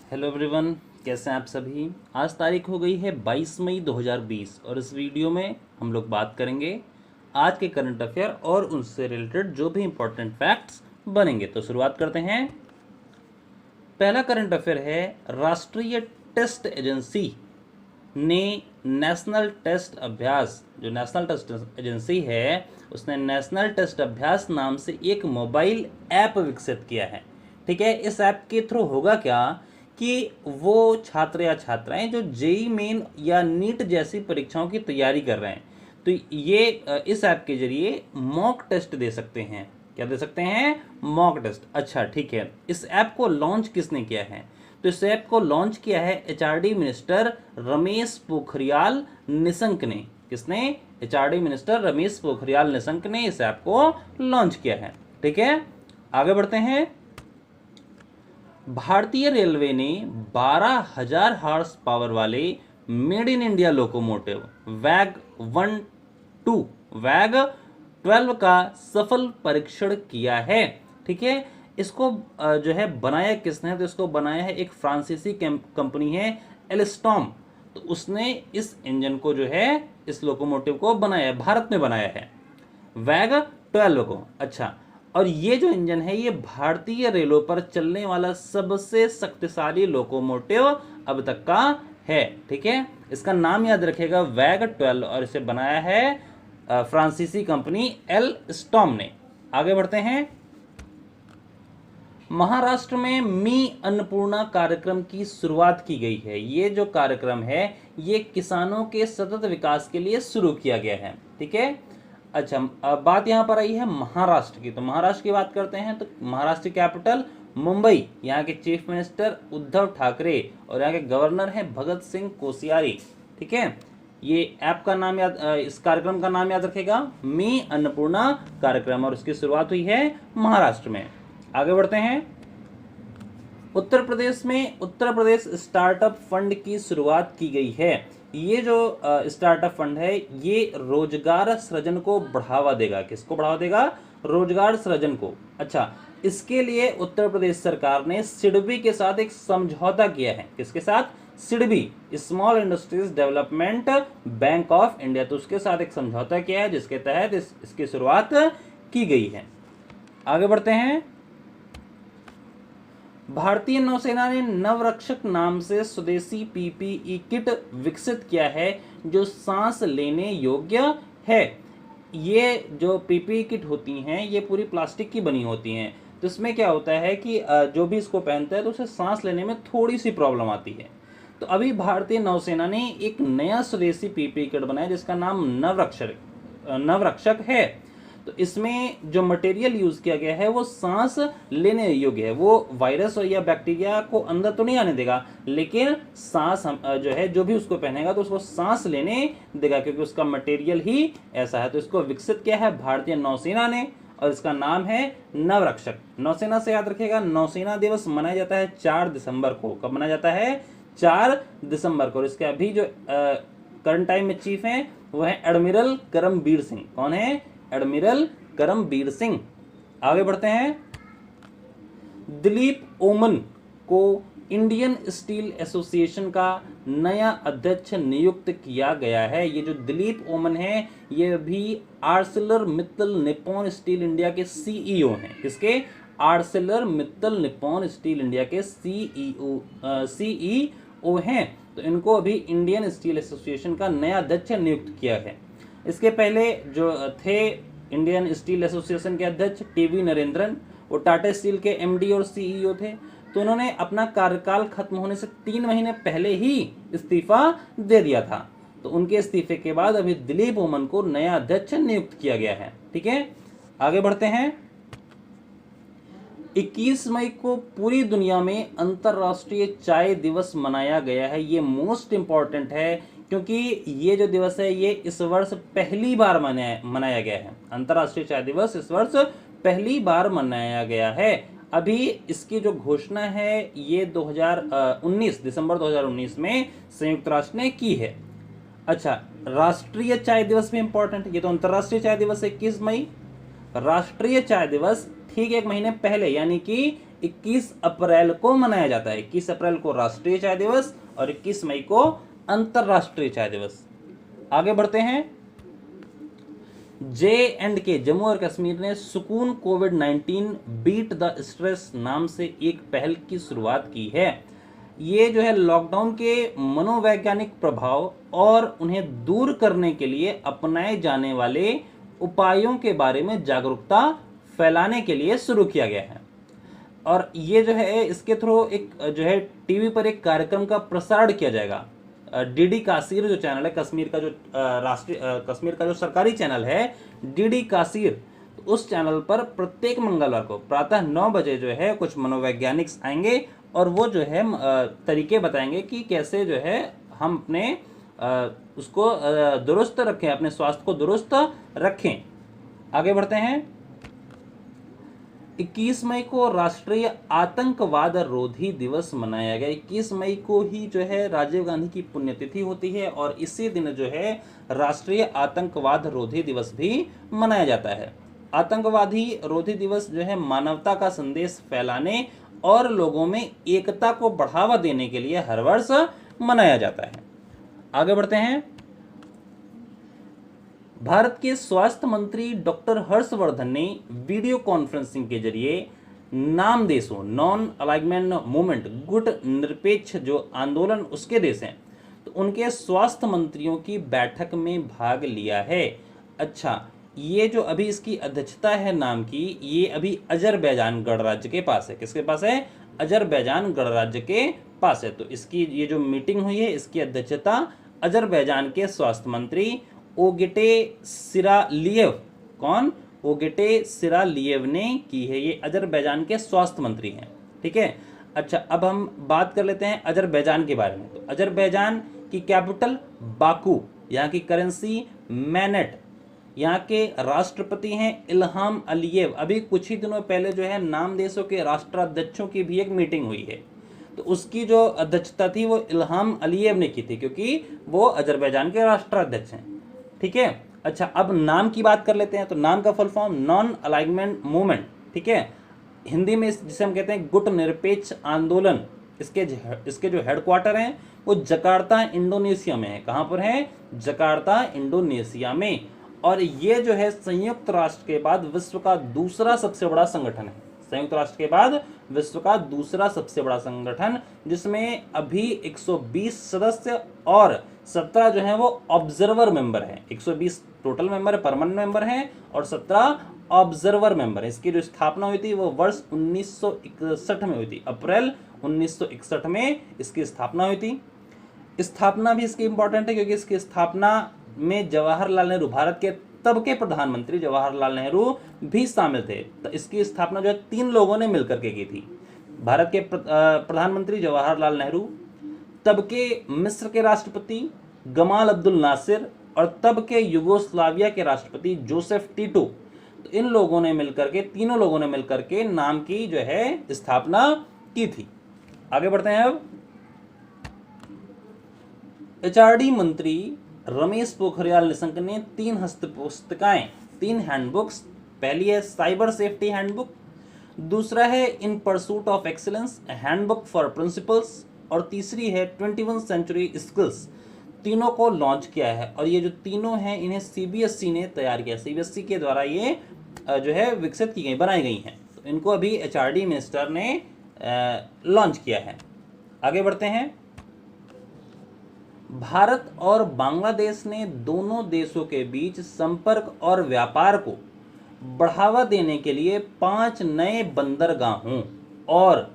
Hello everyone, कैसे हैं आप सभी। आज तारीख हो गई है 22 मई 2020 और इस वीडियो में हम लोग बात करेंगे आज के करंट अफेयर और उनसे रिलेटेड जो भी इंपॉर्टेंट फैक्ट्स बनेंगे। तो शुरुआत करते हैं। पहला करंट अफेयर है, राष्ट्रीय टेस्ट एजेंसी ने नेशनल टेस्ट अभ्यास, जो नेशनल टेस्ट एजेंसी है उसने नेशनल टेस्ट अभ्यास नाम से एक मोबाइल ऐप विकसित किया है। ठीक है, इस ऐप के थ्रू होगा क्या कि वो छात्र या छात्राएं जो जेई मेन या नीट जैसी परीक्षाओं की तैयारी कर रहे हैं तो ये इस ऐप के जरिए मॉक टेस्ट दे सकते हैं। क्या दे सकते हैं? Mock test. अच्छा ठीक है, इस ऐप को लॉन्च किसने किया है? तो इस ऐप को लॉन्च किया है एचआरडी मिनिस्टर रमेश पोखरियाल निशंक ने। किसने? एचआरडी मिनिस्टर रमेश पोखरियाल निशंक ने इस ऐप को लॉन्च किया है। ठीक है, आगे बढ़ते हैं। भारतीय रेलवे ने 12,000 हॉर्स पावर वाले मेड इन इंडिया लोकोमोटिव वैग 12 का सफल परीक्षण किया है। ठीक है, इसको जो है बनाया किसने? तो इसको बनाया है एक फ्रांसीसी कंपनी है एल्स्टॉम। तो उसने इस इंजन को जो है, इस लोकोमोटिव को बनाया है, भारत में बनाया है, वैग 12 को। अच्छा, और ये जो इंजन है ये भारतीय रेलों पर चलने वाला सबसे शक्तिशाली लोकोमोटिव अब तक का है। ठीक है, इसका नाम याद रखेगा, वैग 12, और इसे बनाया है फ्रांसीसी कंपनी एल्स्टॉम ने। आगे बढ़ते हैं। महाराष्ट्र में मी अन्नपूर्णा कार्यक्रम की शुरुआत की गई है। ये जो कार्यक्रम है ये किसानों के सतत विकास के लिए शुरू किया गया है। ठीक है, अच्छा अब बात यहाँ पर आई है महाराष्ट्र की। तो महाराष्ट्र की बात करते हैं तो महाराष्ट्र कैपिटल मुंबई, यहाँ के चीफ मिनिस्टर उद्धव ठाकरे और यहाँ के गवर्नर हैं भगत सिंह कोश्यारी। ठीक है, ये ऐप का नाम याद, इस कार्यक्रम का नाम याद रखेगा, मी अन्नपूर्णा कार्यक्रम, और इसकी शुरुआत हुई है महाराष्ट्र में। आगे बढ़ते हैं। उत्तर प्रदेश में उत्तर प्रदेश स्टार्टअप फंड की शुरुआत की गई है। ये जो स्टार्टअप फंड है ये रोजगार सृजन को बढ़ावा देगा। किसको बढ़ावा देगा? रोजगार सृजन को। अच्छा, इसके लिए उत्तर प्रदेश सरकार ने सिडबी के साथ एक समझौता किया है। किसके साथ? SIDBI, small industries development bank of India. तो उसके साथ एक समझौता किया है जिसके तहत इसकी शुरुआत की गई है। आगे बढ़ते हैं। भारतीय नौसेना ने नवरक्षक नाम से स्वदेशी पीपीई किट विकसित किया है जो सांस लेने योग्य है। ये जो पीपीई किट होती हैं ये पूरी प्लास्टिक की बनी होती हैं। तो इसमें क्या होता है कि जो भी इसको पहनता है तो उसे सांस लेने में थोड़ी सी प्रॉब्लम आती है। तो अभी भारतीय नौसेना ने एक नया स्वदेशी पीपीई किट बनाया जिसका नाम नवरक्षक है। तो इसमें जो मटेरियल यूज किया गया है वो सांस लेने योग्य है। वो वायरस या बैक्टीरिया को अंदर तो नहीं आने देगा, लेकिन सांस जो है, जो भी उसको पहनेगा तो उसको सांस लेने देगा, क्योंकि उसका मटेरियल ही ऐसा है। तो इसको विकसित किया है भारतीय नौसेना ने और इसका नाम है नवरक्षक। नौसेना से याद रखिएगा, नौसेना दिवस मनाया जाता है 4 दिसंबर को। कब मनाया जाता है? 4 दिसंबर को। और इसके अभी जो करंट टाइम में चीफ हैं वो है एडमिरल करमबीर सिंह। कौन है? एडमिरल करमबीर सिंह। आगे बढ़ते हैं। दिलीप ओमन को इंडियन स्टील एसोसिएशन का नया अध्यक्ष नियुक्त किया गया है। ये जो दिलीप ओमन है ये भी Arcelor Mittal Nippon steel India के सीईओ हैं। किसके? Arcelor Mittal Nippon steel India के सीईओ हैं। तो इनको अभी इंडियन स्टील एसोसिएशन का नया अध्यक्ष नियुक्त किया है। इसके पहले जो थे इंडियन स्टील एसोसिएशन के अध्यक्ष टीवी नरेंद्रन, वो टाटा स्टील के एमडी और सीईओ थे। तो उन्होंने अपना कार्यकाल खत्म होने से 3 महीने पहले ही इस्तीफा दे दिया था। तो उनके इस्तीफे के बाद अभी दिलीप ओमन को नया अध्यक्ष नियुक्त किया गया है। ठीक है, आगे बढ़ते हैं। 21 मई को पूरी दुनिया में अंतर्राष्ट्रीय चाय दिवस मनाया गया है। ये मोस्ट इंपॉर्टेंट है क्योंकि ये जो दिवस है ये इस वर्ष पहली बार मनाया गया है। अंतर्राष्ट्रीय चाय दिवस इस वर्ष पहली बार मनाया गया है। अभी इसकी जो घोषणा है ये 2019 दिसंबर 2019 में संयुक्त राष्ट्र ने की है। अच्छा, राष्ट्रीय चाय दिवस भी इंपॉर्टेंट। ये तो अंतर्राष्ट्रीय चाय दिवस 21 मई, राष्ट्रीय चाय दिवस ठीक 1 महीने पहले यानी कि 21 अप्रैल को मनाया जाता है। 21 अप्रैल को राष्ट्रीय चाय दिवस और 21 मई को अंतरराष्ट्रीय चाय दिवस। आगे बढ़ते हैं। J&K जम्मू और कश्मीर ने सुकून कोविड-19 बीट द स्ट्रेस नाम से एक पहल की शुरुआत की है। ये जो है लॉकडाउन के मनोवैज्ञानिक प्रभाव और उन्हें दूर करने के लिए अपनाए जाने वाले उपायों के बारे में जागरूकता फैलाने के लिए शुरू किया गया है। और ये जो है इसके थ्रू एक जो है टीवी पर एक कार्यक्रम का प्रसारण किया जाएगा। डीडी काशीर जो चैनल है, कश्मीर का जो राष्ट्रीय कश्मीर का जो सरकारी चैनल है डीडी काशीर, तो उस चैनल पर प्रत्येक मंगलवार को प्रातः 9 बजे जो है कुछ मनोवैज्ञानिक आएंगे और वो जो है तरीके बताएंगे कि कैसे जो है हम अपने उसको दुरुस्त रखें, अपने स्वास्थ्य को दुरुस्त रखें। आगे बढ़ते हैं। 21 मई को राष्ट्रीय आतंकवाद रोधी दिवस मनाया गया। 21 मई को ही जो है राजीव गांधी की पुण्यतिथि होती है और इसी दिन जो है राष्ट्रीय आतंकवाद रोधी दिवस भी मनाया जाता है। आतंकवादी रोधी दिवस जो है मानवता का संदेश फैलाने और लोगों में एकता को बढ़ावा देने के लिए हर वर्ष मनाया जाता है। आगे बढ़ते हैं। भारत के स्वास्थ्य मंत्री डॉक्टर हर्षवर्धन ने वीडियो कॉन्फ्रेंसिंग के जरिए नाम देशों नॉन अलाइनमेंट मूवमेंट गुट निरपेक्ष जो आंदोलन उसके देश हैं, तो उनके स्वास्थ्य मंत्रियों की बैठक में भाग लिया है। अच्छा, ये जो अभी इसकी अध्यक्षता है नाम की, ये अभी अजरबैजान गणराज्य के पास है। किसके पास है? अजरबैजान गणराज्य के पास है। तो इसकी ये जो मीटिंग हुई है इसकी अध्यक्षता अजरबैजान के स्वास्थ्य मंत्री ओगेटे सिरालिएव, कौन? ओगेटे सिरालिएव ने की है। ये अजरबैजान के स्वास्थ्य मंत्री हैं। ठीक है। अच्छा, अब हम बात कर लेते हैं अजरबैजान के बारे में। तो अजरबैजान की कैपिटल बाकू, यहाँ की करेंसी मैनेट, यहाँ के राष्ट्रपति हैं इल्हाम अलीयेव। अभी कुछ ही दिनों पहले जो है नाम देशों के राष्ट्राध्यक्षों की भी एक मीटिंग हुई है, तो उसकी जो अध्यक्षता थी वो इल्हाम अलीयेव ने की थी, क्योंकि वो अजरबैजान के राष्ट्राध्यक्ष हैं। ठीक है। अच्छा, अब नाम की बात कर लेते हैं। तो नाम का full form non alignment movement. ठीक है। हिंदी में जिसे हम कहते हैं गुट निरपेक्ष आंदोलन, इसके जो हेडक्वार्टर हैं वो जकार्ता इंडोनेशिया में है। कहाँ पर है? जकार्ता इंडोनेशिया में। और ये जो है संयुक्त राष्ट्र के बाद विश्व का दूसरा सबसे बड़ा संगठन है। संयुक्त राष्ट्र के बाद विश्व का दूसरा सबसे बड़ा संगठन, जिसमें अभी 120 सदस्य और 17 जो है वो ऑब्जर्वर मेंबर हैं। 120 टोटल मेंबर परमानेंट मेंबर हैं और 17 ऑब्जर्वर मेंबर है। इसकी जो स्थापना हुई थी वो वर्ष 1961 में हुई थी। अप्रैल 1961 में इसकी स्थापना हुई थी। स्थापना भी इसकी इंपॉर्टेंट है क्योंकि इसकी स्थापना में जवाहरलाल नेहरू, भारत के तब के प्रधानमंत्री जवाहरलाल नेहरू भी शामिल थे। तो इसकी स्थापना जो है 3 लोगों ने मिलकर के की थी। भारत के प्रधानमंत्री जवाहरलाल नेहरू, तब के मिस्र के राष्ट्रपति गमाल अब्दुल नासिर और तब के युगोस्लाविया के राष्ट्रपति जोसेफ टीटो, तो इन लोगों ने मिलकर के, तीनों लोगों ने मिलकर के नाम की जो है स्थापना की थी। आगे बढ़ते हैं। अब एचआरडी मंत्री रमेश पोखरियाल निशंक ने 3 हस्तपुस्तिकाएं, 3 हैंडबुक्स, पहली है साइबर सेफ्टी हैंडबुक, दूसरा है इन pursuit of excellence handbook for principles और तीसरी है 21 सेंचुरी स्किल्स, तीनों को लॉन्च किया है। और ये जो तीनों हैं इन्हें सीबीएसई ने तैयार किया। सीबीएसई के द्वारा ये जो है विकसित की गई, बनाई गई हैं। तो इनको अभी एचआरडी मिनिस्टर ने लॉन्च किया है। आगे बढ़ते हैं। भारत और बांग्लादेश ने दोनों देशों के बीच संपर्क और व्यापार को बढ़ावा देने के लिए 5 नए बंदरगाहों और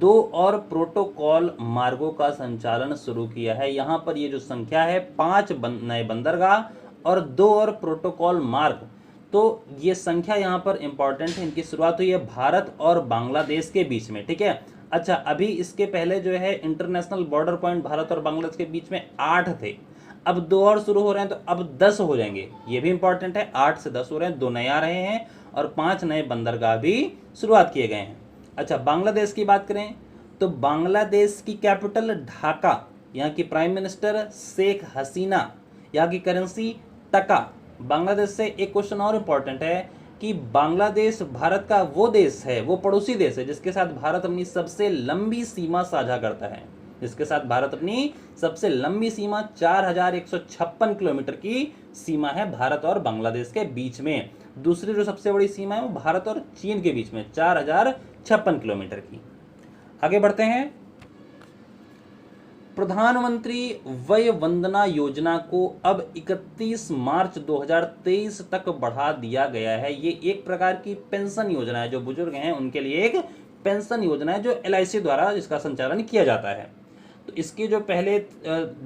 2 और प्रोटोकॉल मार्गों का संचालन शुरू किया है। यहाँ पर ये जो संख्या है 5 नए बंदरगाह और 2 और प्रोटोकॉल मार्ग, तो ये संख्या यहाँ पर इंपॉर्टेंट है। इनकी शुरुआत हुई है भारत और बांग्लादेश के बीच में। ठीक है। अच्छा, अभी इसके पहले जो है इंटरनेशनल बॉर्डर पॉइंट भारत और बांग्लादेश के बीच में 8 थे, अब 2 और शुरू हो रहे हैं, तो अब 10 हो जाएंगे। ये भी इंपॉर्टेंट है। 8 से 10 हो रहे हैं, 2 नए आ रहे हैं और 5 नए बंदरगाह भी शुरुआत किए गए हैं। अच्छा, बांग्लादेश की बात करें तो बांग्लादेश की कैपिटल ढाका, यहाँ की प्राइम मिनिस्टर शेख हसीना, यहाँ की करेंसी टका। बांग्लादेश से एक क्वेश्चन और इम्पॉर्टेंट है, कि बांग्लादेश भारत का वो देश है, वो पड़ोसी देश है जिसके साथ भारत अपनी सबसे लंबी सीमा साझा करता है, जिसके साथ भारत अपनी सबसे लंबी सीमा 4156 किलोमीटर की सीमा है भारत और बांग्लादेश के बीच में। दूसरी जो सबसे बड़ी सीमा है वो भारत और चीन के बीच में 4056 किलोमीटर की। आगे बढ़ते हैं। प्रधानमंत्री वय वंदना योजना को अब 31 मार्च 2023 तक बढ़ा दिया गया है। ये एक प्रकार की पेंशन योजना है, जो बुजुर्ग हैं उनके लिए एक पेंशन योजना है जो LIC द्वारा इसका संचालन किया जाता है। तो इसकी जो पहले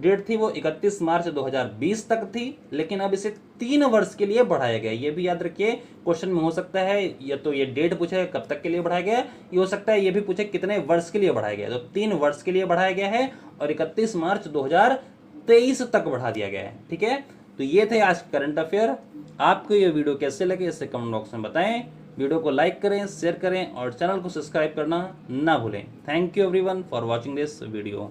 डेट थी वो 31 मार्च 2020 तक थी, लेकिन अब इसे 3 वर्ष के लिए बढ़ाया गया। ये भी याद रखिए, क्वेश्चन में हो सकता है या तो ये डेट पूछे कब तक के लिए बढ़ाया गया, ये हो सकता है ये भी पूछे कितने वर्ष के लिए बढ़ाया गया। तो 3 वर्ष के लिए बढ़ाया गया है और 31 मार्च 2023 तक बढ़ा दिया गया है। ठीक है, तो ये थे आज करंट अफेयर। आपको ये वीडियो कैसे लगे इसे कमेंट बॉक्स में बताएं। वीडियो को लाइक करें, शेयर करें और चैनल को सब्सक्राइब करना ना भूलें। Thank you everyone for watching this video.